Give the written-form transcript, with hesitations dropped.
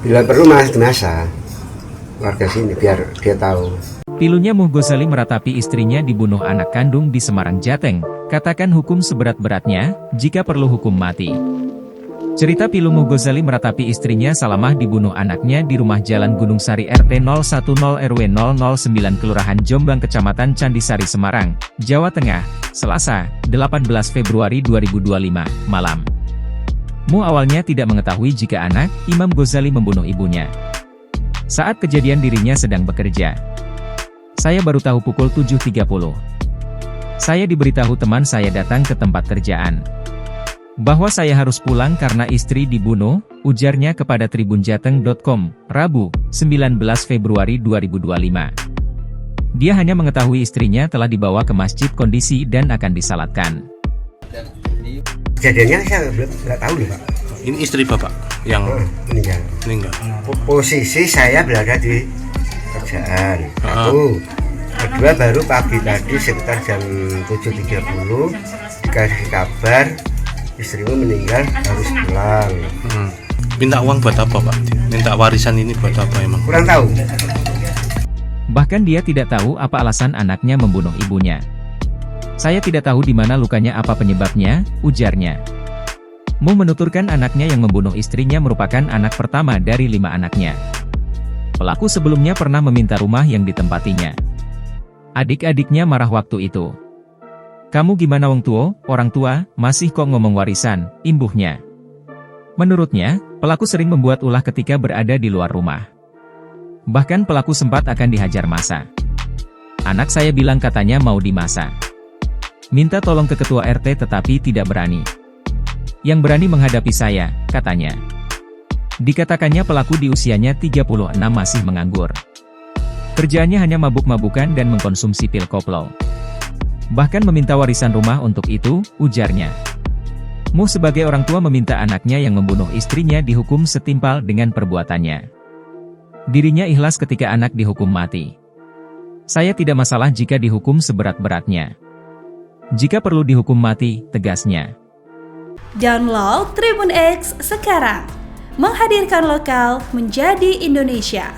Bila perlu masa warga sini biar dia tahu. Pilunya Muh Ghazali meratapi istrinya dibunuh anak kandung di Semarang, Jateng. Katakan hukum seberat-beratnya, jika perlu hukum mati. Cerita Pilu Muh Ghazali meratapi istrinya Salamah dibunuh anaknya di rumah Jalan Gunung Sari RT 010 RW 009 Kelurahan Jombang Kecamatan Candisari Semarang, Jawa Tengah, Selasa, 18 Februari 2025, malam. Muh awalnya tidak mengetahui jika anak, Imam Ghazali membunuh ibunya. Saat kejadian dirinya sedang bekerja. Saya baru tahu pukul 7.30. Saya diberitahu teman saya datang ke tempat kerjaan. Bahwa saya harus pulang karena istri dibunuh, ujarnya kepada tribunjateng.com, Rabu, 19 Februari 2025. Dia hanya mengetahui istrinya telah dibawa ke masjid kondisi dan akan disalatkan. Kejadiannya saya nggak tahu nih Pak. Ini istri Bapak yang meninggal. Posisi saya berada di kerjaan. Satu. Kedua baru pagi tadi sekitar jam 7.30 dikasih kabar istrimu meninggal, harus pulang. Minta uang buat apa Pak? Minta warisan ini buat apa emang? Kurang tahu. Bahkan dia tidak tahu apa alasan anaknya membunuh ibunya. Saya tidak tahu di mana lukanya, apa penyebabnya, ujarnya. Muh menuturkan anaknya yang membunuh istrinya merupakan anak pertama dari 5 anaknya. Pelaku sebelumnya pernah meminta rumah yang ditempatinya. Adik-adiknya marah waktu itu. Kamu gimana orang tua, masih kok ngomong warisan, imbuhnya. Menurutnya, pelaku sering membuat ulah ketika berada di luar rumah. Bahkan pelaku sempat akan dihajar massa. Anak saya bilang katanya mau dimasa. Minta tolong ke ketua RT tetapi tidak berani. Yang berani menghadapi saya, katanya. Dikatakannya pelaku di usianya 36 masih menganggur. Kerjaannya hanya mabuk-mabukan dan mengkonsumsi pil koplo. Bahkan meminta warisan rumah untuk itu, ujarnya. Muh sebagai orang tua meminta anaknya yang membunuh istrinya dihukum setimpal dengan perbuatannya. Dirinya ikhlas ketika anak dihukum mati. Saya tidak masalah jika dihukum seberat-beratnya. Jika perlu dihukum mati, tegasnya. Download Tribun X sekarang. Menghadirkan lokal menjadi Indonesia.